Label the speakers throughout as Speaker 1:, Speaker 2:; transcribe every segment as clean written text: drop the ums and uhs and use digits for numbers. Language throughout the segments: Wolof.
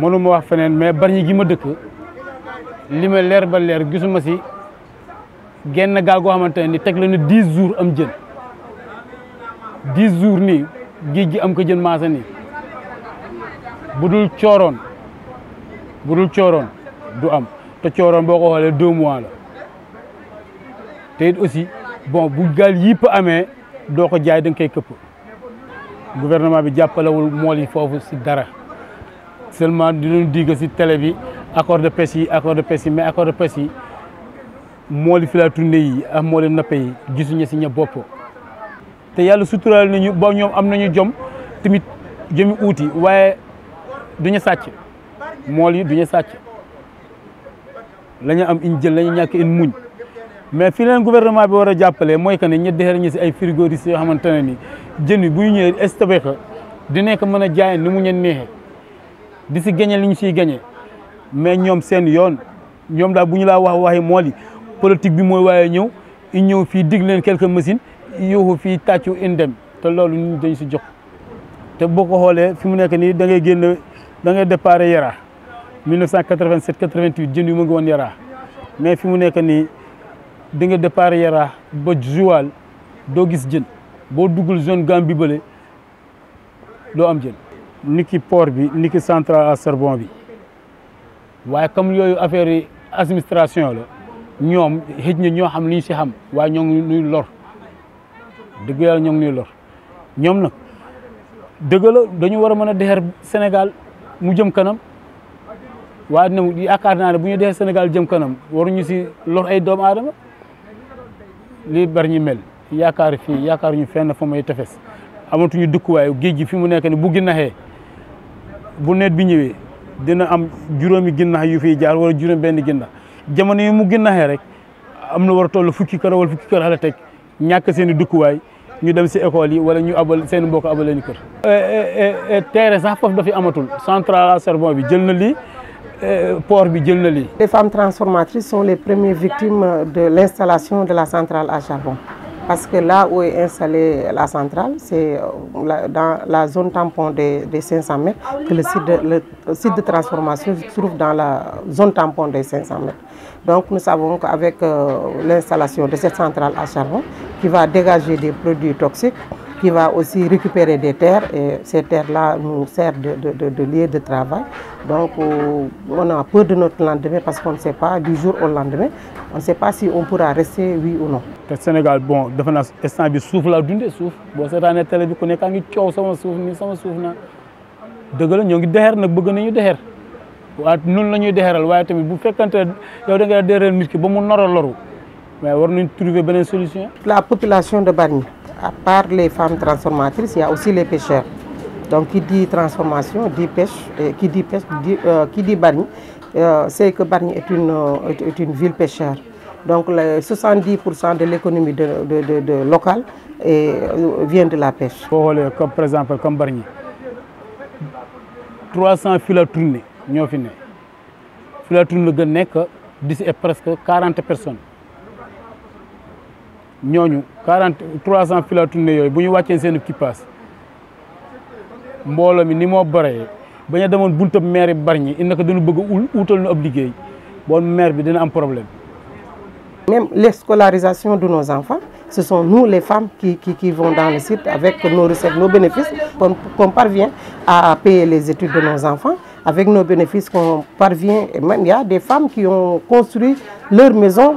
Speaker 1: mënuma wax feneen mais Bargny gi ma dëkk li ma leer ba leer gisuma si genn gaal goo xamante ne ni teg la ne 10 jours am jën 10 jours nii géej gi am ko jën maasa nii bu dul cooroon du am te cooroon boo ko xoolee 2 mois la te it aussi bon bu gaal yëpp amee doo ko jaay da nga koy këpp gouvernement bi jàppalewul mool yi foofu si dara seulement dinañu digg si télé bi accord de pêche yi mais accord de pêche yi mooli fi la tournée yi ak mooli nappe yi gisuñu si ña bopp te yàlla suturaal nañu ba ñoom am nañu jom tamit jëmi uuti waaye duñu sàcc mool yi duñu sàcc la ñu am in jël la ñu ñàkk in muñ mais fi leen gouvernement bi war a jàppale mooy que ne ñu defar ñu si ay frigoristes yoo xamante ne ni jën bi bu ñu ñëwee stocké ko dinañ ko mën a jaay ni mu ñu neexee di si gagné li ñu siy gagné mais ñoom seen yoon ñoom daal bu ñu laa waxi mool yi politique bi mooy waaye ñëw fii dig leen quelques machines yóoxu fii tàccu indem te loolu ñu dañ si jox te boo ko xoolee fi mu nekk nii da ngay génn da ngay départ Yara 1987 88 jën yu ma ngi woon Yara mais fi mu nekk nii di nga départ Yara ba Joal doo gis jën boo duggul zone Gambie bële doo am jën niki port bi niki centrale à charbon bi waaye comme yooyu affaire yi administration la ñoom xëj na ñoo xam li ñu si xam waaye ñoo ngi nuy lor dëgg yàlla ñoo ngi nuy lor ñoom nag dëgg la dañu war a mën a defar Sénégal mu jëm kanam waaye nag yaakaar naa ne bu ñu defee Sénégal jëm kanam waruñu si lor ay doomu aadama lii Bargny mel yaakaar ñu fenn fa may tefes amatuñu dëkkuwaay géej gi fi mu nekk ni bu ginnaxee bu nawet bi ñëwee dina am juróomi ginnax yu fiy jaar wala juróom benn ginnax jamono yi mu ginnaxee rek am na war a toll fukki kër wala fukki kër xala teg ñàkk seen i dëkkuwaay ñu dem si école yi wala ñu abal seen mbokk abal leen kër terre sax foofu dafi amatul centrale à charbon bi jël na lii port bi jël na lii.
Speaker 2: Les femmes transformatrices sont les premières victimes de l'installation de la centrale à charbon. Parce que là où est installée la centrale, c'est dans la zone tampon des 500 mètres, que le site de transformation se trouve dans la zone tampon des 500 mètres. Donc nous savons qu'avec l'installation de cette centrale à charbon, qui va dégager des produits toxiques, qui va aussi récupérer des terres, et ces terres-là nous servent de lieu de travail. Donc on a peur de notre lendemain parce qu'on ne sait pas du jour au lendemain, on ne sait pas si on pourra rester oui ou non.
Speaker 1: Au Sénégal, bon, dafa naa instant bi suuf laa dundee suuf boo seetaanee télé bi ku nekk a ngi coow sama suuf nii sama suuf naa dëgg la ñoo ngi dexeer nag bëgg nañu dexeer waaye noonu la ñuy dexeeral waaye tamit bu fekkante yow da ngay dexeral nit ki ba mu nar a loru mais war nañ trouver beneen solution.
Speaker 2: La population de Bargny, à part les femmes transformatrices, il y a aussi les pêcheurs. Donc qui dit transformation dit pêche, et qui dit Bargny, c'est que Bargny est une ville pêcheur. Donc 70% de l'économie locale vient de la pêche.
Speaker 1: Comme par exemple comme Bargny 300 fils à tourner ñoo fi ne fils à tourner gën nekk d'ici presque 40 personnes ñooñu 300 fils à tourner yooyu bu ñu wàccee seen équipage mbooloo mi ni moo baree ba ñu demoon buntab maire Bargny il naka dañu bëgg a uutal nu ab liggéey bon maire bi dina am problème.
Speaker 2: Même l'escolarisation de nos enfants, ce sont nous les femmes qui vont dans le site avec nos recettes, nos bénéfices, qu'on parvient à payer les études de nos enfants. Avec nos bénéfices qu'on parvient, et même il y a des femmes qui ont construit leur maison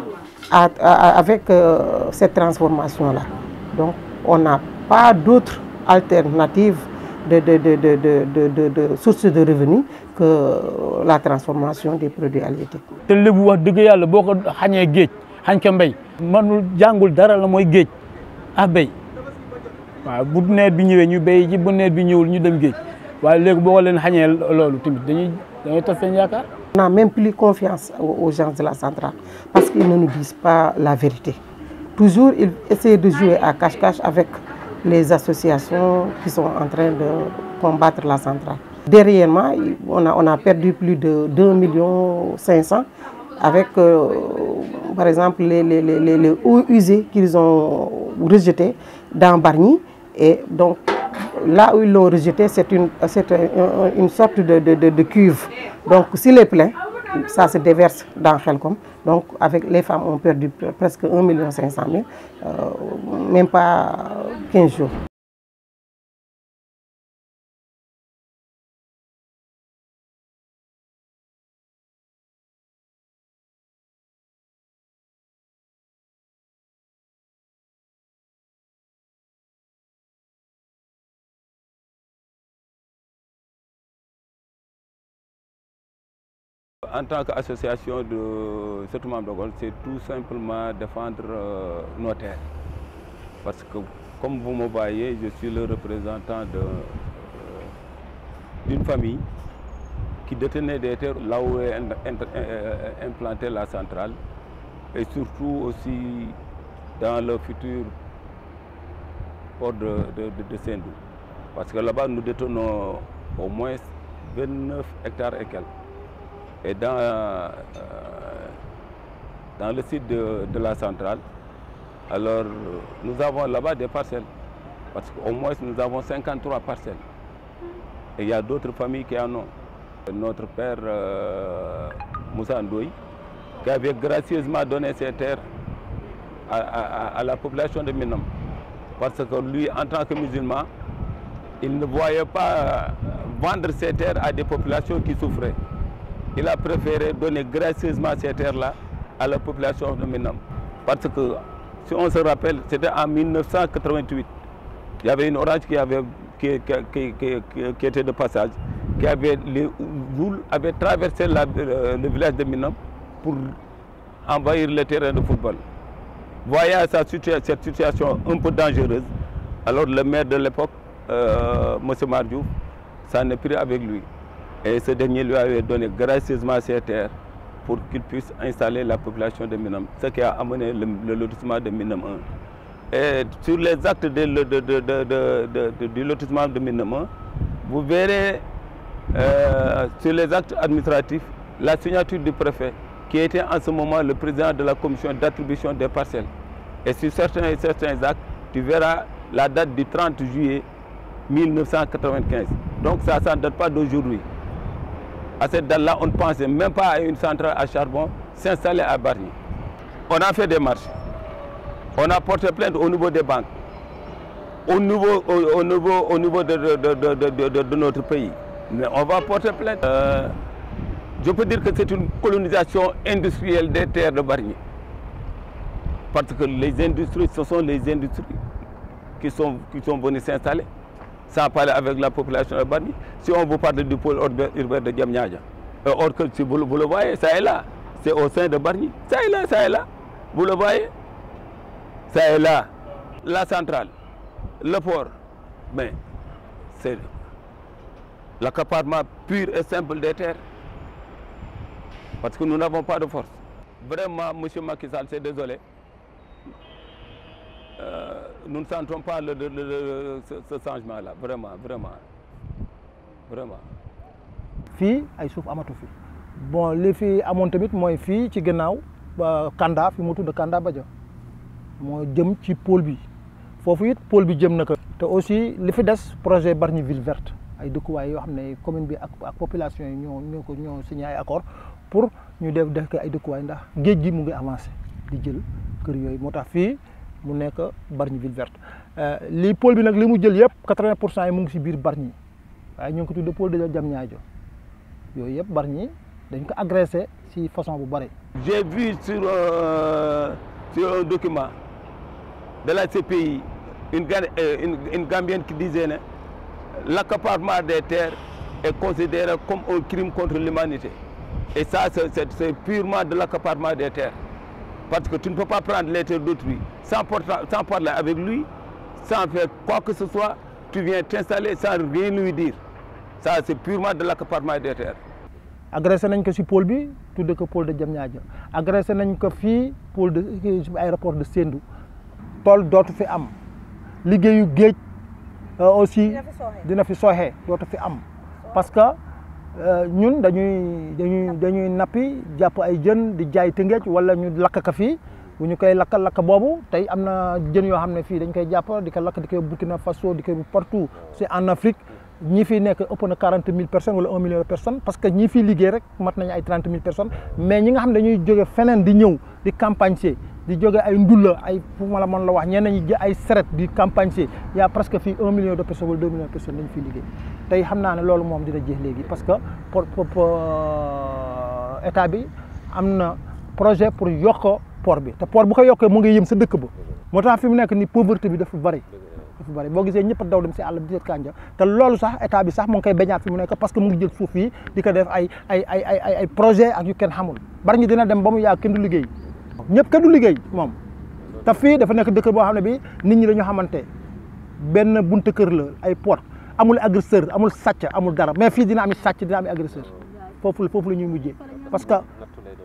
Speaker 2: avec cette transformation-là. Donc on n'a pas d'autre alternative de source de revenus que la transformation des produits halieutiques.
Speaker 1: te lébu wax dëgg yàlla boo ko xañee géej xañ ko mbéy manul jàngul dara la mooy géej ah béy waaw bu nawet bi ñëwee ñu béy ji bu nawet bi ñëwul ñu dem géej waaye léegi boo ko leen xañee loolu tamit dañuy tas seen yaakaar.
Speaker 2: On n'a même plus confiance aux gens de la centrale parce qu'ils ne nous disent pas la vérité. Toujours ils essaient de jouer à cache-cache avec les associations qui sont en train de combattre la centrale. Dernièrement, on a perdu plus de 2,5 millions avec, par exemple, les eaux usées qu'ils ont rejetées dans Bargny. Et donc, là où ils l'ont rejeté, c'est une sorte de cuve. Donc s'il est plein, ça se déverse dans Khelcom. Donc avec les femmes ont perdu presque 1 500 000, même pas 15 jours.
Speaker 3: En tant qu'association de Settouman Dogon, c'est tout simplement défendre nos terres. Parce que, comme vous me voyez, je suis le représentant d'une famille qui détenait des terres là où est implantée la centrale et surtout aussi dans le futur port de Sendou. Parce que là-bas, nous détenons au moins 29 hectares et quelques. Et dans le site de la centrale, alors nous avons là-bas des parcelles, parce qu'au moins nous avons 53 parcelles. Et il y a d'autres familles qui en ont. Notre père Moussa Ndoye, qui avait gracieusement donné ses terres à la population de Minam. Parce que lui, en tant que musulman, il ne voyait pas vendre ses terres à des populations qui souffraient. Il a préféré donner gracieusement ces terres-là à la population de Minam. Parce que, si on se rappelle, c'était en 1988. Il y avait une orange qui était de passage, les boules avaient traversé le village de Minam pour envahir le terrain de football. Voyant cette situation un peu dangereuse, alors le maire de l'époque, M. Mardiouf, s'en est pris avec lui. Et ce dernier lui avait donné gracieusement ses terres pour qu'il puisse installer la population de Minam, ce qui a amené le lotissement de Minam 1. Et sur les actes du lotissement de Minam 1, vous verrez sur les actes administratifs la signature du préfet, qui était en ce moment le président de la commission d'attribution des parcelles. Et sur certains actes, tu verras la date du 30 juillet 1995. Donc ça ne date pas d'aujourd'hui. À cette date-là, on ne pensait même pas à une centrale à charbon s'installer à Bargny. On a fait des marches. On a porté plainte au niveau des banques, au niveau de notre pays. Mais on va porter plainte. Je peux dire que c'est une colonisation industrielle des terres de Bargny. Parce que les industries, ce sont les industries qui sont venues s'installer. Sans parler avec la population de Bargny. Si on vous parle du pôle urbain de Diamniadia, or que si vous le voyez, ça est là, c'est au sein de Bargny, ça est là, vous le voyez, ça est là, la centrale, le port, mais c'est l'accaparement pur et simple des terres, parce que nous n'avons pas de force. Vraiment, M. Macky Sall, c'est désolé. Nous ne sentons pas ce changement-là, vraiment.
Speaker 4: Fii ay suuf amatu fi bon li fi amoon tamit mooy fii ci gannaaw ba Kanda fi mu tudd Kanda Badia moo jëm ci pôle bi foofu it pôle bi jëm na ko. te aussi li fi des projet Bargny ville verte ay dëkkuwaay yoo xam ne commune bi ak population yi ñoo signé ay accord pour ñu def ay dëkkuwaay ndax géej gi mu ngi avancé di jël kër yooyu moo tax fii mu nekk Bargny ville verte lii pôle bi nag li mu jël yëpp 80% yi mu ngi si biir Bargny waaye ñu ngi ko tuddee pôle de Diamniadio yooyu yëpp Bargny dañ ko agressé si façon bu bëri.
Speaker 3: J'ai vu sur un document de la CPI une Gambienne qui disait que l'accaparement des terres est considéré comme un crime contre l'humanité. Et ça, c'est purement de l'accaparement des terres. Parce que tu ne peux pas prendre les terres d'autrui sans parler avec lui, sans faire quoi que ce soit, tu viens t'installer sans rien lui dire. Ça, c'est purement de l'accaparement des terres.
Speaker 4: Agressé nañ ko si pôle bi tudde ko pôle de Diamniadio agressé nañ ko fii pôle de aéroport de Sendou tool dootu fi am liggéeyu géej aussi dina fi sooxee dootu fi am parce que ñun dañuy nappi jàpp ay jën di jaay Tëngéej wala ñu lakk ka fii bu ñu koy lakk boobu tey am na jën yoo xam ne fii dañ koy jàpp di ko lakk di koy Burkina Faso di koy partout c'est en Afrique ñi fi nekk ëpp na 40 000 personnes wala 1 million de personnes parce que ñi fi liggéey rek mat nañu ay 30 000 personnes mais ñi nga xam ne dañuy jóge feneen di ñëw di campagne di jóge ay ndulla ay fu ma la mën la wax ñeneen ñi ay seret di campagne y a presque fii 1 million de personnes wala 2 millions de personnes dañu fiy liggéey tey xam naa ne loolu moom dina jeex léegi parce que état bi am na projet pour yokk port bi te port bu ko yokkee mu ngi yëm sa dëkk ba moo tax fi mu nekk ni pauvreté bi dafa bari boo gisee ñëpp daw dem si àll bi di seet kànja te loolu sax état bi sax mu ngi koy bañaat fi mu nekk parce que mu ngi jël suuf yi di ko def ay projet ak yu kenn xamul bari ñi dina dem ba mu yàgg kenn du liggéey ñëpp kenn du liggéey moom te fii dafa nekk dëkk boo xam ne bi nit ñi dañu xamante benn buntu kër la ay porte amul agresseur amul sàcc amul dara mais fii dina am sàcc dina am agresseur foofu la ñuy mujjee parce que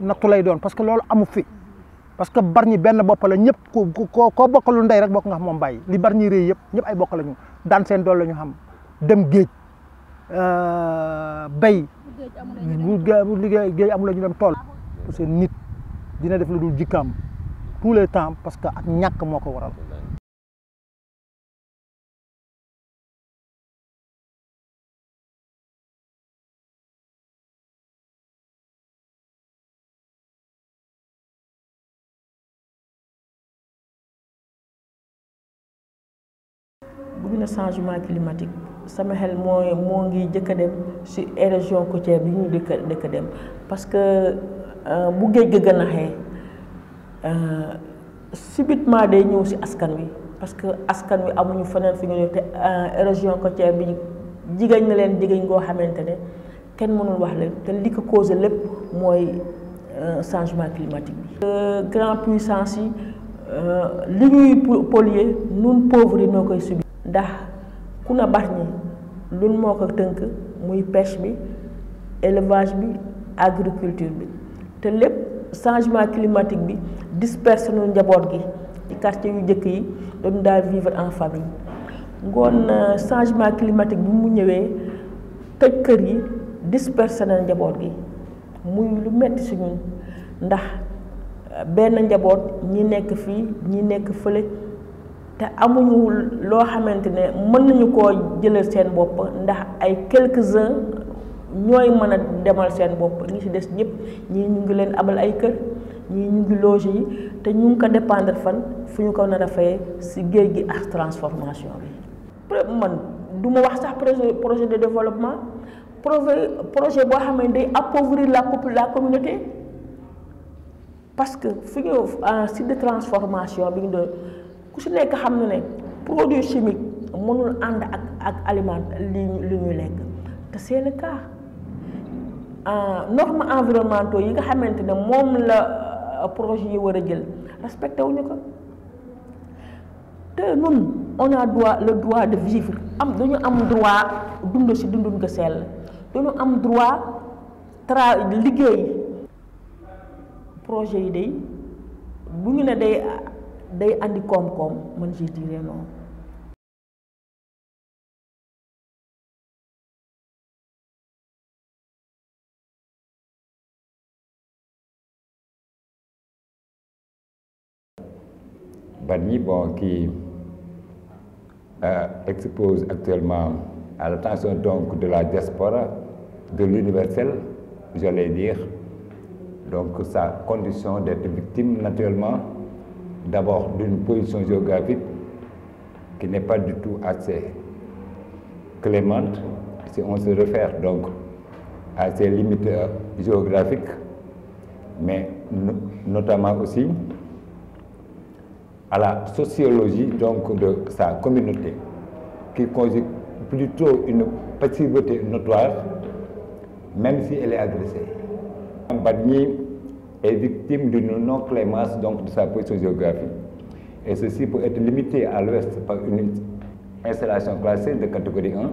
Speaker 4: nattu lay doon parce que loolu amu fi parce que Bargny benn bopp la ñëpp koo bokkalul ndey rek bokk nga xam moom bàyyi li Bargny réy yëpp ñëpp ay bokk la ñu daan seen dool la ñu xam dem géej bay bu liggéey géej amul la ñu dem tool parce que nit dina def lu dul jikkaam tous les temps parce que ak ñàkk moo ko waral
Speaker 5: bu ñu ne changement climatique sama xel moo ngi jëkk a dem ci érosion côtière bi ñu dëkk dem parce que bu géej ga gën a xee subitement day ñëw ci askan wi parce que askan wi amuñu feneen fi ñu ne te érosion côtière bi jigéen na leen jigéen goo xamante ne kenn mënul wax leen te li ko causé lépp mooy changement climatique bi. grand puissance yi li ñuy polluer nun pauvres yi noo koy subir ndax ku na Bargny lun moo ko tënk muy pêche bi élevage bi agriculture bi te lépp changement climatique bi disperse nu njaboot gi ci quartier yu njëkk yi doon daal vivre en famille ngoon changement climatique bi mu ñëwee tëj kër yi disperse na njaboot gi muy lu metti si ñun ndax benn njaboot ñi nekk fii ñi nekk fële te amuñu loo xamante ne mën nañu koo jëlal seen bopp ndax ay quelques-uns ñooy mën a demal seen bopp ñi ci des ñëpp ñii ñu ngi leen abal ay kër ñii ñu ngi loge yi te ñu ngi ko dépendre fan fu ñu ko nar a fayee ci géej gi ak transformation bi. man du ma wax sax projet de développement projet boo xam ne day appauvrir la communauté parce que fu ñu site de transformation bi ñu doon ku si nekk xam na ne produit chimique mënul ànd ak aliment li ñuy lekk te c'est le cas normes environnementaux yi nga xamante ne moom la projet yi war a jël respecté wuñu ko te nun on a le droit de vivre dañu am droit dund si dundun ko sell dañu am droit liggéey projet yi day bu ñu ne day andi koom-koom man je dirais non.
Speaker 6: Bargny, bon, qui expose actuellement à l'attention donc de la diaspora, de l'universel, j'allais dire, donc sa condition d'être victime naturellement, d'abord d'une position géographique qui n'est pas du tout assez clémente, si on se réfère donc à ses limites géographiques, mais notamment aussi à la sociologie donc de sa communauté, qui conjugue plutôt une passivité notoire, même si elle est agressée. Bargny est victime d'une non-clémence donc de sa position géographique, et ceci peut être limité à l'ouest par une installation classée de catégorie 1,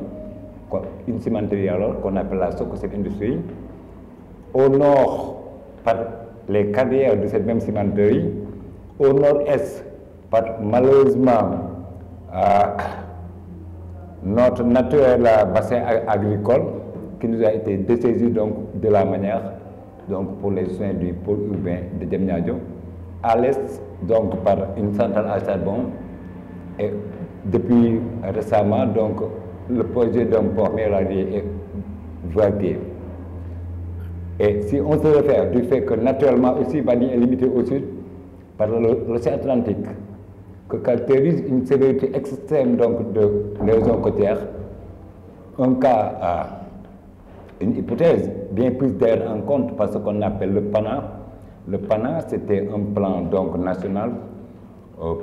Speaker 6: une cimenterie alors qu'on appelle la Sococet Industrie, au nord par les carrières de cette même cimenterie, au nord-est par malheureusement notre naturel bassin agricole qui nous a été dessaisi donc de la manière donc pour les soins du pôle urbain de Diamniadio, à l'est, donc par une centrale à charbon, et depuis récemment, donc le projet d'un port minéralier est vagué. Et si on se réfère du fait que naturellement aussi Bargny est limité au sud par l'océan Atlantique, que caractérise une sévérité extrême donc de l'érosion côtière, un cas, une hypothèse bien prise d'ailleurs en compte par ce qu'on appelle le PANA. Le PANA, c'était un plan donc national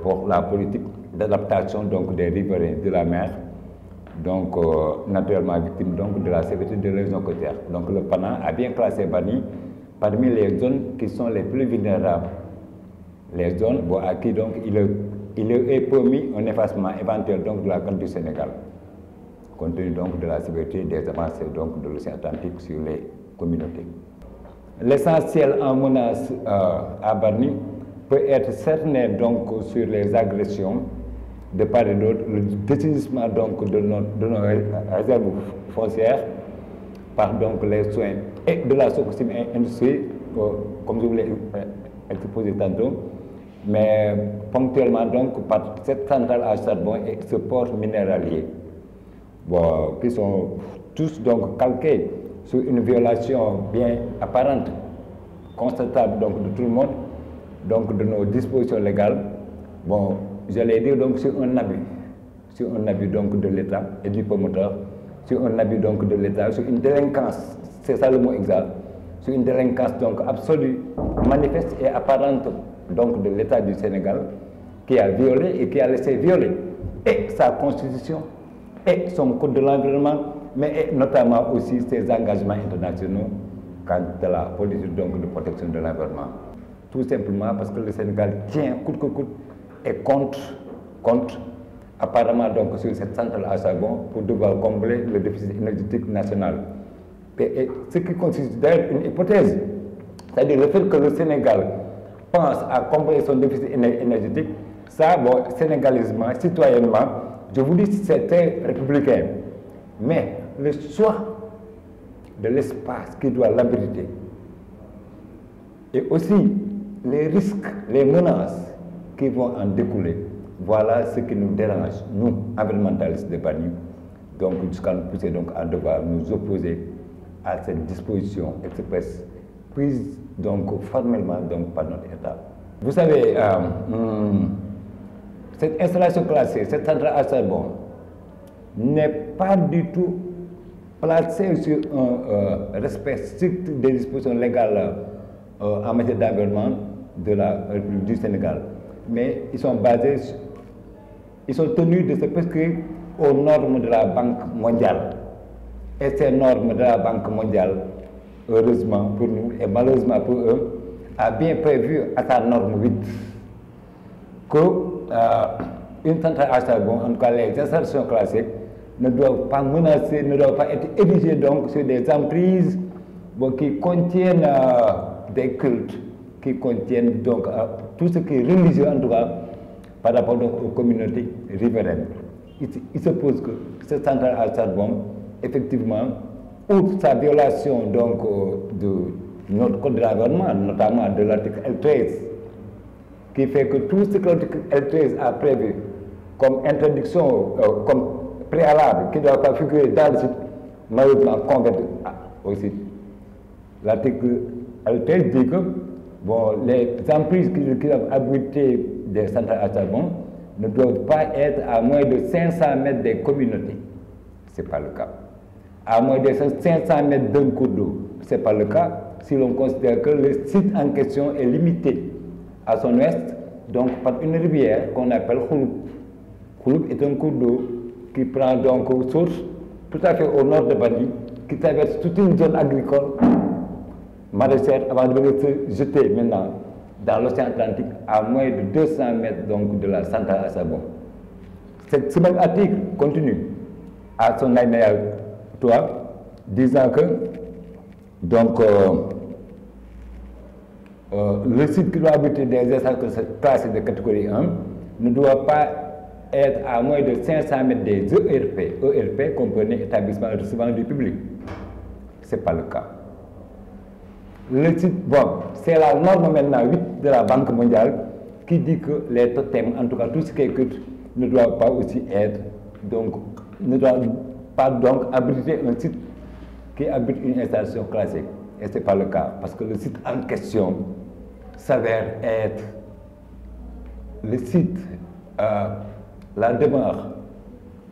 Speaker 6: pour la politique d'adaptation donc des riverains de la mer, donc naturellement victime donc de la sévérité de l'érosion côtière. Donc le PANA a bien classé Bargny parmi les zones qui sont les plus vulnérables. Les zones à qui donc il est promis un effacement éventuel donc de la côte du Sénégal, compte tenu donc de la sévérité des avancées donc de l'océan Atlantique sur les communautés. L'essentiel en menace à Bargny peut être cerné donc sur les agressions de part et d'autre, le dessaisissement donc de nos réserves foncières par donc les soins et de la Sococim Industrie, comme je vous l'ai exposé tantôt, mais ponctuellement donc par cette centrale à charbon et ce port minéralier, qui sont tous donc calqués sur une violation bien apparente, constatable donc de tout le monde, donc de nos dispositions légales. J'allais dire donc sur un abus donc de l'État et du promoteur, sur un abus donc de l'État, sur une délinquance, c'est ça le mot exact, sur une délinquance donc absolue, manifeste et apparente donc de l'État du Sénégal, qui a violé et qui a laissé violer et sa constitution et son code de l'environnement, mais notamment aussi ses engagements internationaux quant à la politique donc de protection de l'environnement. Tout simplement parce que le Sénégal tient coûte que coûte et compte apparemment donc sur cette centrale à charbon pour devoir combler le déficit énergétique national. Et ce qui constitue d'ailleurs une hypothèse, c'est-à-dire le fait que le Sénégal pense à combler son déficit énergétique, ça, sénégalisement, citoyennement, je vous dis c'est très républicain. Mais le choix de l'espace qui doit l'abriter et aussi les risques, les menaces qui vont en découler, voilà ce qui nous dérange, nous, environnementalistes de Bargny, donc jusqu'à nous pousser donc à devoir nous opposer à cette disposition expresse prise donc formellement donc par notre État. Vous savez, cette installation classée, cette centrale à charbon, n'est pas du tout placée sur un respect strict des dispositions légales en matière d'environnement de la République du Sénégal. Mais ils sont tenus de se prescrire aux normes de la Banque mondiale. Et ces normes de la Banque mondiale, heureusement pour nous et malheureusement pour eux, a bien prévu à sa norme 8 que une centrale à charbon, en tout cas les installations classées, ne doivent pas menacer, ne doivent pas être érigées donc sur des emprises qui contiennent des cultes, qui contiennent donc tout ce qui est religieux en tout cas par rapport donc aux communautés riveraines. Il se pose que cette centrale à charbon, effectivement, outre sa violation donc de notre code de l'environnement, notamment de l'article L13, qui fait que tout ce que l'article L13 a prévu comme interdiction, comme préalable, qui ne doit pas figurer dans le site, malheureusement converti au site. L'article L13 dit que les emprises qui doivent abriter des centrales à charbon ne doivent pas être à moins de 500 mètres des communautés. Ce n'est pas le cas. À moins de 500 mètres d'un cours d'eau, ce n'est pas le cas si l'on considère que le site en question est limité à son ouest, donc par une rivière qu'on appelle Khouloup. Khouloup est un cours d'eau qui prend donc source tout à fait au nord de Bargny, qui traverse toute une zone agricole, maraîchère, avant de se jeter maintenant dans l'océan Atlantique à moins de 200 mètres donc, de la centrale à charbon. Ce même article continue à son alinéa 3, disant que donc, le site qui doit abriter des installations classées de catégorie 1 ne doit pas être à moins de 500 mètres des ERP. ERP comprenait établissement recevant du public. Ce n'est pas le cas. Le site, bon, c'est la norme maintenant 8 de la Banque mondiale qui dit que les totems, en tout cas tout ce qui est culte, ne doit pas aussi être, donc, ne doit pas donc abriter un site qui abrite une installation classique. Et ce n'est pas le cas, parce que le site en question s'avère être le site, la demeure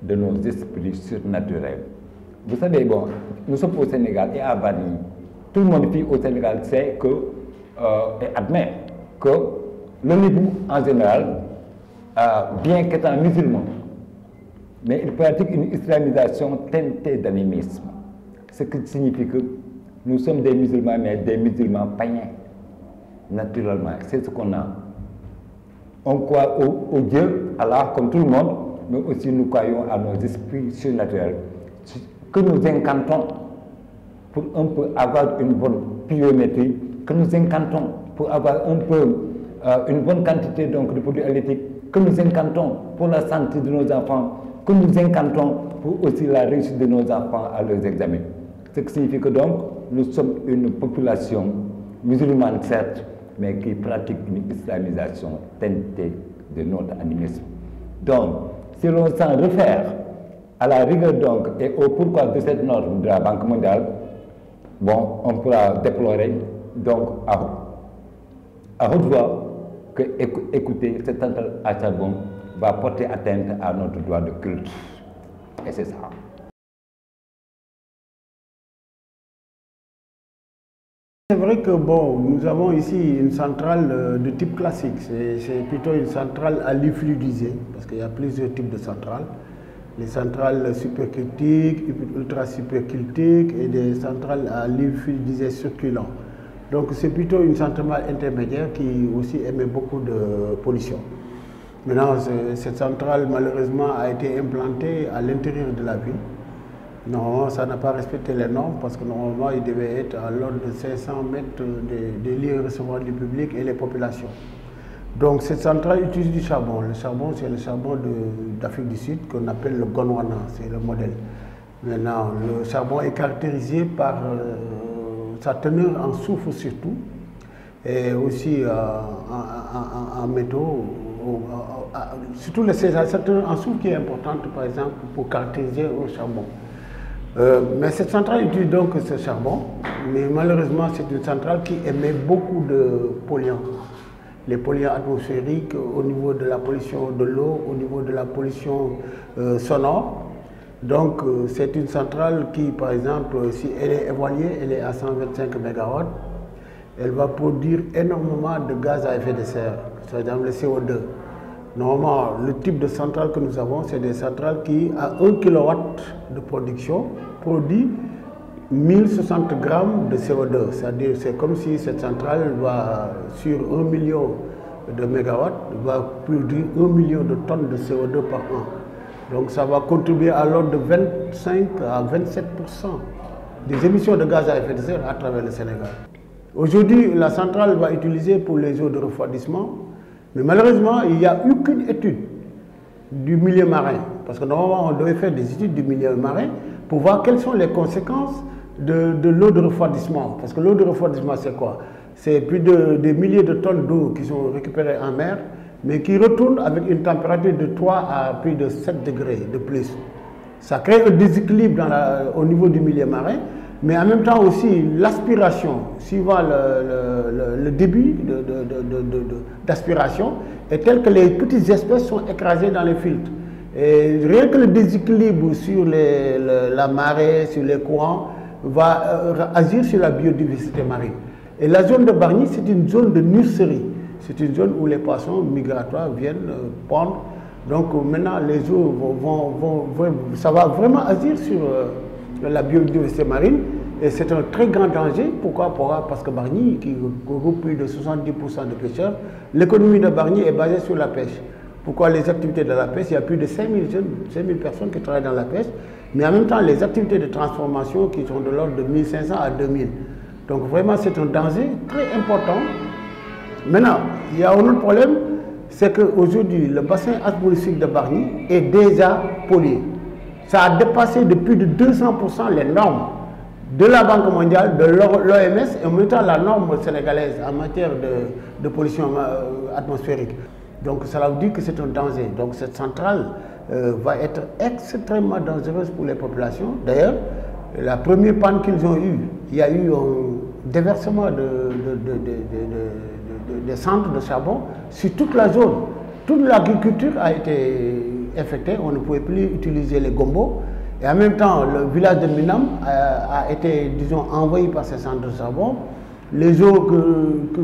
Speaker 6: de nos esprits surnaturels. Vous savez, bon, nous sommes au Sénégal et à Bargny. Tout le monde ici au Sénégal sait que, et admet que le Nibou, en général, bien qu'étant musulman, mais il pratique une islamisation teintée d'animisme. Ce qui signifie que nous sommes des musulmans, mais des musulmans païens, naturellement. C'est ce qu'on a. On croit au Dieu, Allah, comme tout le monde, mais aussi nous croyons à nos esprits surnaturels, que nous incantons pour un peu avoir une bonne pluviométrie, que nous incantons pour avoir un peu une bonne quantité donc, de produits halieutiques, que nous incantons pour la santé de nos enfants, que nous incantons pour aussi la réussite de nos enfants à leurs examens. Ce qui signifie que donc nous sommes une population musulmane certes, mais qui pratique une islamisation teintée de notre animisme. Donc, si l'on s'en réfère à la rigueur donc et au pourquoi de cette norme de la Banque mondiale, bon, on pourra déplorer donc à haute voix que écouter cette centrale à charbon va porter atteinte à notre droit de culte. Et c'est ça.
Speaker 7: C'est vrai que bon, nous avons ici une centrale de type classique. C'est plutôt une centrale à lieu fluidisé, parce qu'il y a plusieurs types de centrales. Les centrales supercritiques, ultra supercritiques et des centrales à lieu fluidisé circulant. Donc c'est plutôt une centrale intermédiaire qui aussi émet beaucoup de pollution. Maintenant, cette centrale malheureusement a été implantée à l'intérieur de la ville. Normalement, ça n'a pas respecté les normes parce que normalement, il devait être à l'ordre de 500 mètres des lieux recevant du public et les populations. Donc cette centrale utilise du charbon. Le charbon, c'est le charbon d'Afrique du Sud qu'on appelle le Gondwana, c'est le modèle. Maintenant, le charbon est caractérisé par sa teneur en soufre surtout, et aussi en métaux, surtout sa teneur en soufre qui est importante par exemple pour caractériser un charbon. Mais cette centrale utilise donc ce charbon, mais malheureusement c'est une centrale qui émet beaucoup de polluants. Les polluants atmosphériques au niveau de la pollution de l'eau, au niveau de la pollution sonore. Donc c'est une centrale qui, par exemple, si elle est évaluée, elle est à 125 MW, elle va produire énormément de gaz à effet de serre, par exemple le CO2. Normalement, le type de centrale que nous avons, c'est des centrales qui, à 1 kW de production, produit 1060 grammes de CO2. C'est-à-dire, c'est comme si cette centrale va, sur 1 million de mégawatts, va produire 1 million de tonnes de CO2 par an. Donc ça va contribuer à l'ordre de 25 à 27% des émissions de gaz à effet de serre à travers le Sénégal. Aujourd'hui, la centrale va utiliser pour les eaux de refroidissement, mais malheureusement, il n'y a aucune étude du milieu marin, parce que normalement, on devait faire des études du milieu marin pour voir quelles sont les conséquences de l'eau de refroidissement. Parce que l'eau de refroidissement, c'est quoi? C'est plus de des milliers de tonnes d'eau qui sont récupérées en mer, mais qui retournent avec une température de 3 à plus de 7 degrés de plus. Ça crée un déséquilibre au niveau du milieu marin, mais en même temps aussi l'aspiration, suivant le débit d'aspiration, est tel que les petites espèces sont écrasées dans les filtres. Et rien que le déséquilibre sur la marée, sur les courants, va agir sur la biodiversité marine. Et la zone de Bargny, c'est une zone de nurserie. C'est une zone où les poissons migratoires viennent pondre. Donc maintenant, les eaux ça va vraiment agir sur la biodiversité marine. Et c'est un très grand danger. Pourquoi? Parce que Bargny, qui regroupe plus de 70% de pêcheurs, l'économie de Bargny est basée sur la pêche. Pourquoi les activités de la pêche? Il y a plus de 5000 jeunes, 5000 personnes qui travaillent dans la pêche, mais en même temps les activités de transformation qui sont de l'ordre de 1500 à 2000. Donc vraiment c'est un danger très important. Maintenant, il y a un autre problème, c'est qu'aujourd'hui le bassin hydrographique de Bargny est déjà pollué. Ça a dépassé de plus de 200% les normes de la Banque mondiale, de l'OMS et en même temps la norme sénégalaise en matière de pollution atmosphérique. Donc cela veut dire que c'est un danger. Donc cette centrale va être extrêmement dangereuse pour les populations. D'ailleurs, la première panne qu'ils ont eue, il y a eu un déversement des centres de charbon sur toute la zone. Toute l'agriculture a été infectée, on ne pouvait plus utiliser les gombos. Et en même temps, le village de Minam a été, disons, envahi par ces centres de charbon. Les eaux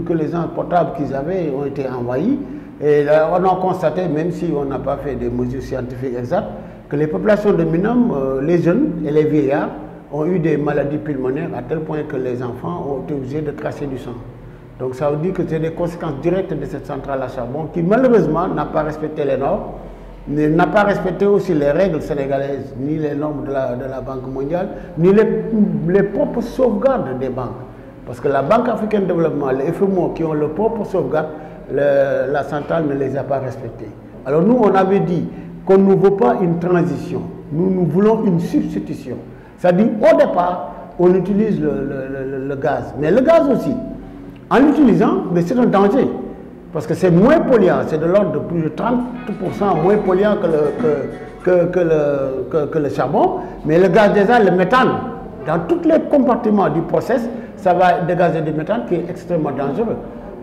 Speaker 7: que les gens potables qu'ils avaient ont été envahies. Et là, on a constaté, même si on n'a pas fait des mesures scientifiques exactes, que les populations de Minam, les jeunes et les vieillards, ont eu des maladies pulmonaires à tel point que les enfants ont été obligés de cracher du sang. Donc ça veut dire que c'est des conséquences directes de cette centrale à charbon qui malheureusement n'a pas respecté les normes, n'a pas respecté aussi les règles sénégalaises, ni les normes de la Banque mondiale, ni les propres sauvegardes des banques. Parce que la Banque africaine de développement, les FMO qui ont leurs propres sauvegardes, la centrale ne les a pas respectées. Alors nous, on avait dit qu'on ne veut pas une transition, nous voulons une substitution. C'est-à-dire, au départ, on utilise le gaz. Mais le gaz aussi, en l'utilisant, c'est un danger. Parce que c'est moins polluant, c'est de l'ordre de plus de 30% moins polluant que le charbon. Mais le gaz déjà, le méthane, dans tous les compartiments du process, ça va dégager du méthane qui est extrêmement dangereux.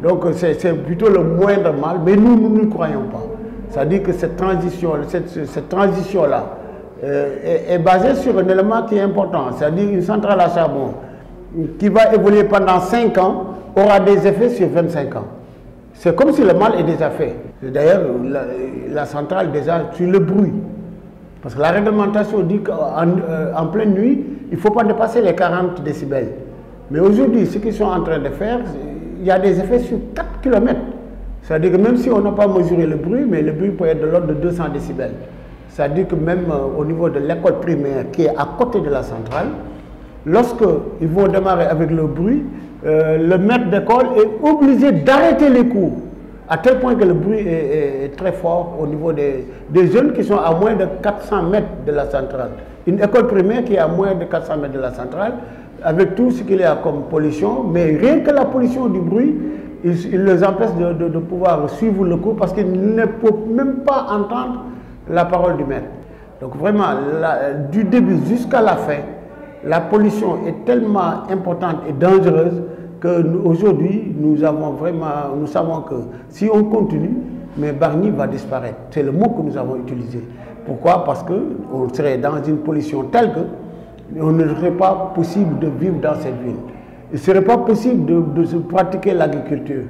Speaker 7: Donc c'est plutôt le moindre mal, mais nous ne croyons pas. C'est-à-dire que cette transition-là, est basée sur un élément qui est important, c'est-à-dire une centrale à charbon qui va évoluer pendant 5 ans aura des effets sur 25 ans. C'est comme si le mal est déjà fait. D'ailleurs, la centrale déjà sur le bruit. Parce que la réglementation dit qu'en pleine nuit, il ne faut pas dépasser les 40 décibels. Mais aujourd'hui, ce qu'ils sont en train de faire, il y a des effets sur 4 km. C'est-à-dire que même si on n'a pas mesuré le bruit, mais le bruit peut être de l'ordre de 200 décibels. C'est-à-dire que même au niveau de l'école primaire qui est à côté de la centrale, lorsqu'ils vont démarrer avec le bruit, le maître d'école est obligé d'arrêter les cours, à tel point que le bruit est très fort au niveau des jeunes qui sont à moins de 400 mètres de la centrale. Une école primaire qui est à moins de 400 mètres de la centrale, avec tout ce qu'il y a comme pollution, mais rien que la pollution du bruit, il les empêche de pouvoir suivre le cours parce qu'ils ne peuvent même pas entendre la parole du maître. Donc vraiment, du début jusqu'à la fin, la pollution est tellement importante et dangereuse qu'aujourd'hui, nous savons que si on continue, mais Bargny va disparaître. C'est le mot que nous avons utilisé. Pourquoi? Parce qu'on serait dans une pollution telle que on ne serait pas possible de vivre dans cette ville. Il ne serait pas possible de se pratiquer l'agriculture.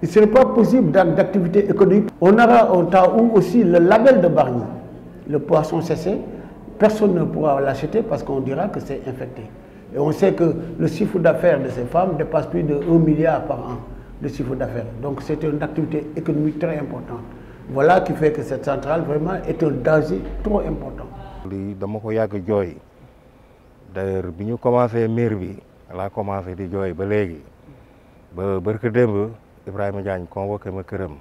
Speaker 7: Il ne serait pas possible d'activité économique. On aura un temps où aussi le label de Bargny, le poisson séché, personne ne pourra l'acheter parce qu'on dira que c'est infecté. Et on sait que le chiffre d'affaires de ces femmes dépasse plus de 1 milliard par an de chiffre d'affaires. Donc c'est une activité économique très importante. Voilà qui fait que cette centrale vraiment est un danger trop important.
Speaker 8: dama ko yàgg jooy d'ailleurs bi ñu commencé miir bi laa commencé di jooy ba léegi ba barke démb Ibrahima Diagne convoqué ma këram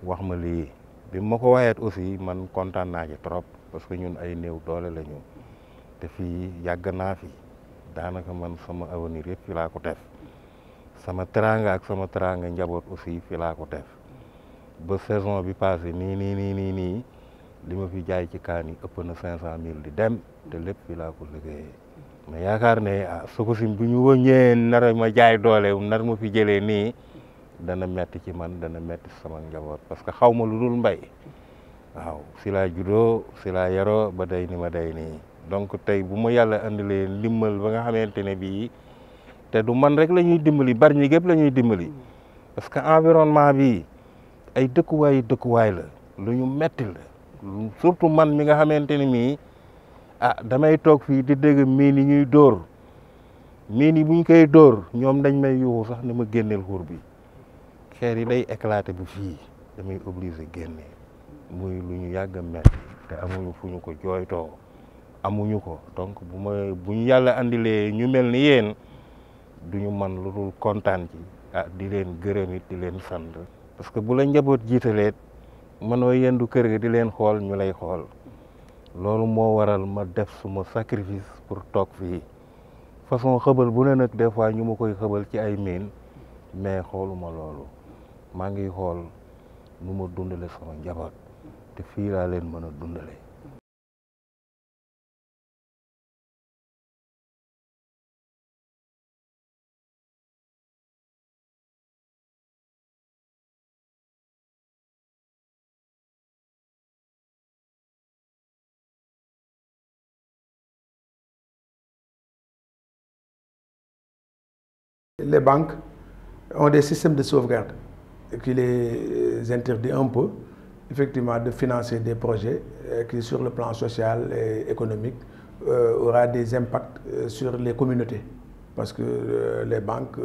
Speaker 8: wax ma lii bi ma ko waxeet aussi man kontaan naa ci trop parce que ñun ay néew doole la ñu te fii yàgg naa fi daanaka man sama avenir yëpp fi laa ko def sama teranga ak sama teranga njaboot aussi fi laa ko def ba saison bi passé nii li ma fi jaay ci kaan yi ëpp na 500 000 di dem te lépp fi laa ko liggéeyee mais yaakaar ne Sococim bu ñu wëññee nar ma jaay doole nar ma fi jëlee nii dana metti ci man dana metti sama njaboot parce que xaw ma lu dul mbay waaw si laa juddoo si laa yaroo ba day ni ma day nii donc tey bu ma yàlla andilee ndimbal ba nga xamante ne bii te du man rek la ñuy dimbali Bargny gépp la ñuy dimbali parce que environnement bi ay dëkkuwaay la lu ñu metti la surtout man mi nga xamante ne mii damay toog fii di dégg miin yi ñuy dóor miin yi bu ñu koy dóor ñoom dañ may yuuxu sax ni ma génneel xuur bi xeer yi day éclater bu fii damay obligé génne muy lu ñu yàgg a metti te amuñu fu ñu ko jooytoo amuñu ko donc bu ñu yàlla andilee ñu mel ni yéen duñu man lu dul kontaan ci di leen gërëm it di leen sant parce que bu la njaboot jiitaleet mënoo yendu kër ga di leen xool ñu lay xool loolu moo waral ma def suma sacrifice pour toog fii façon xëbal bu ne nag des fois ñu ma koy xëbal ci ay miin mais xooluma loolu maa ngi xool nu ma dundale sama njaboot te fii laa leen mën a dundale.
Speaker 9: Les banques ont des systèmes de sauvegarde qui les interdit un peu, effectivement, de financer des projets qui, sur le plan social et économique, aura des impacts sur les communautés. Parce que les banques,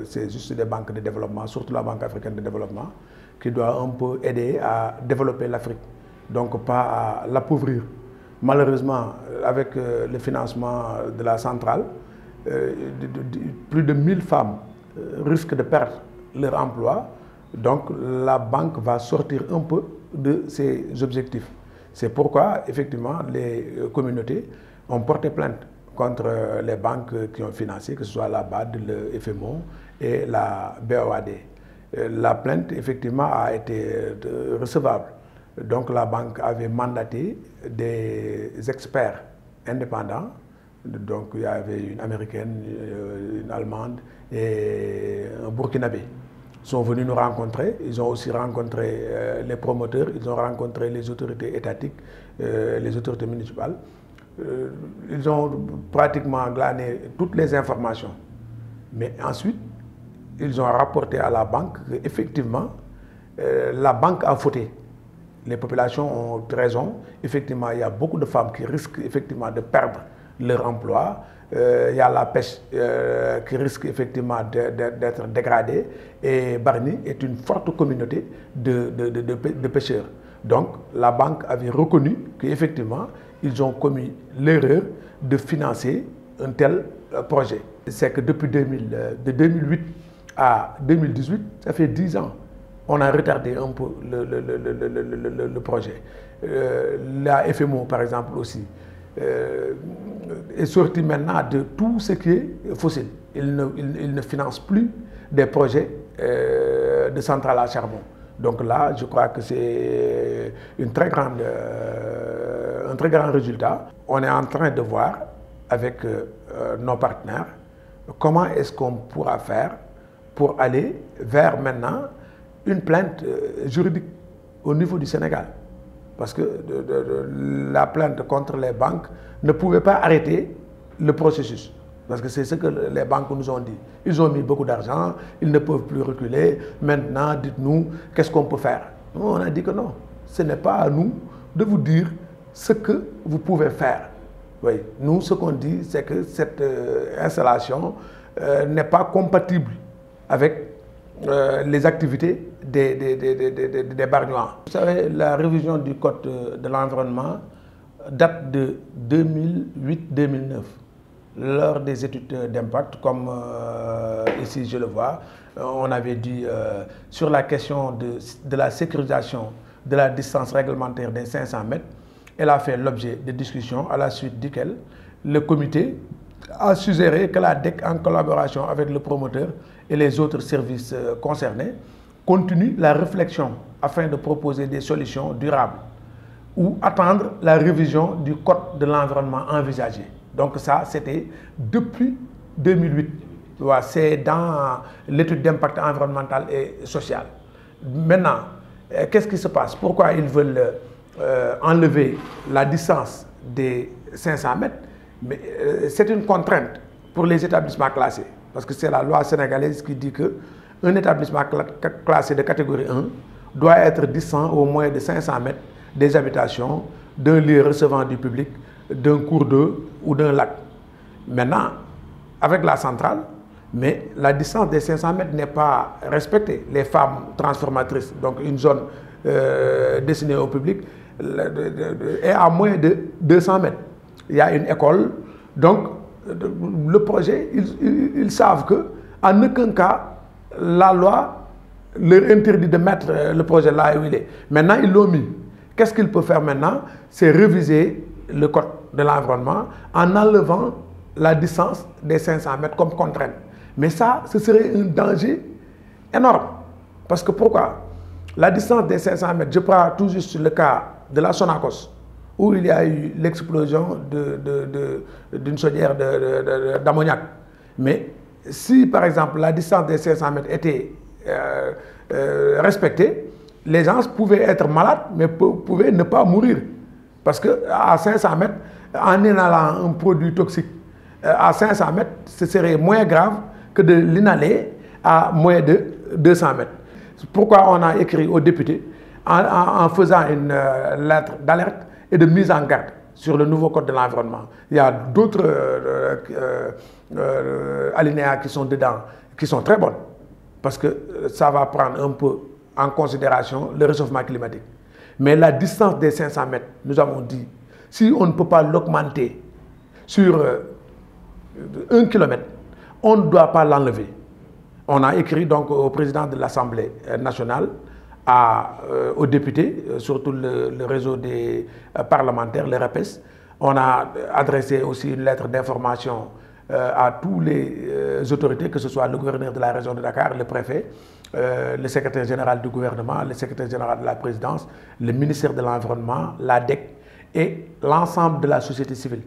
Speaker 9: c'est juste des banques de développement, surtout la Banque africaine de développement, qui doit un peu aider à développer l'Afrique, donc pas à l'appauvrir. Malheureusement, avec le financement de la centrale, plus de 1000 femmes risquent de perdre leur emploi, donc la banque va sortir un peu de ses objectifs. C'est pourquoi, effectivement, les communautés ont porté plainte contre les banques qui ont financé, que ce soit la BAD, le FMO et la BOAD. La plainte, effectivement, a été recevable. Donc la banque avait mandaté des experts indépendants. Donc il y avait une américaine, une allemande et un burkinabé. Ils sont venus nous rencontrer, ils ont aussi rencontré les promoteurs, ils ont rencontré les autorités étatiques, les autorités municipales. Ils ont pratiquement glané toutes les informations. Mais ensuite, ils ont rapporté à la banque qu'effectivement, la banque a fauté. Les populations ont raison. Effectivement, il y a beaucoup de femmes qui risquent effectivement de perdre leur emploi. Il y a la pêche qui risque effectivement d'être dégradée. Et Bargny est une forte communauté de pêcheurs. Donc, la banque avait reconnu qu'effectivement, ils ont commis l'erreur de financer un tel projet. C'est que depuis de 2008 à 2018, ça fait 10 ans. On a retardé un peu le projet. La FMO, par exemple, aussi, est sorti maintenant de tout ce qui est fossile. Il ne finance plus des projets de centrales à charbon. Donc là, je crois que c'est un très grand résultat. On est en train de voir avec nos partenaires comment est-ce qu'on pourra faire pour aller vers maintenant une plainte juridique au niveau du Sénégal. Parce que la plainte contre les banques ne pouvait pas arrêter le processus. Parce que c'est ce que les banques nous ont dit. Ils ont mis beaucoup d'argent, ils ne peuvent plus reculer. Maintenant, dites-nous, qu'est-ce qu'on peut faire? Nous, on a dit que non. Ce n'est pas à nous de vous dire ce que vous pouvez faire. Oui. Nous, ce qu'on dit, c'est que cette installation n'est pas compatible avec les activités des Bargnois. Vous savez, la révision du Code de l'environnement date de 2008-2009. Lors des études d'impact, comme ici je le vois, on avait dit sur la question de la sécurisation de la distance réglementaire des 500 mètres, elle a fait l'objet de discussions à la suite duquel le comité a suggéré que la DEC, en collaboration avec le promoteur et les autres services concernés, continue la réflexion afin de proposer des solutions durables ou attendre la révision du Code de l'environnement envisagé. Donc ça, c'était depuis 2008. C'est dans l'étude d'impact environnemental et social. Maintenant, qu'est-ce qui se passe? Pourquoi ils veulent enlever la distance des 500 mètres? Mais c'est une contrainte pour les établissements classés. Parce que c'est la loi sénégalaise qui dit qu'un établissement classé de catégorie 1 doit être distant au moins de 500 mètres des habitations, d'un lieu recevant du public, d'un cours d'eau ou d'un lac. Maintenant, avec la centrale, mais la distance des 500 mètres n'est pas respectée. Les femmes transformatrices, donc une zone destinée au public, est à moins de 200 mètres. Il y a une école, donc le projet, ils savent qu'en aucun cas, la loi leur interdit de mettre le projet là où il est. Maintenant, ils l'ont mis. Qu'est-ce qu'ils peuvent faire maintenant? C'est réviser le Code de l'environnement en enlevant la distance des 500 mètres comme contrainte. Mais ça, ce serait un danger énorme. Parce que pourquoi? La distance des 500 mètres, je prends tout juste le cas de la Sonacos, où il y a eu l'explosion d'une chaudière d'ammoniac. Mais si, par exemple, la distance des 500 mètres était respectée, les gens pouvaient être malades, mais pouvaient ne pas mourir. Parce qu'à 500 mètres, en inhalant un produit toxique, à 500 mètres, ce serait moins grave que de l'inhaler à moins de 200 mètres. Pourquoi on a écrit aux députés en faisant une lettre d'alerte et de mise en garde sur le nouveau code de l'environnement. Il y a d'autres alinéas qui sont dedans, qui sont très bonnes, parce que ça va prendre un peu en considération le réchauffement climatique. Mais la distance des 500 mètres, nous avons dit, si on ne peut pas l'augmenter sur 1 kilomètre, on ne doit pas l'enlever. On a écrit donc au président de l'Assemblée nationale, aux députés, surtout le réseau des parlementaires, le RAPES. On a adressé aussi une lettre d'information à tous les autorités, que ce soit le gouverneur de la région de Dakar, le préfet, le secrétaire général du gouvernement, le secrétaire général de la présidence, le ministère de l'Environnement, l'ADEC et l'ensemble de la société civile.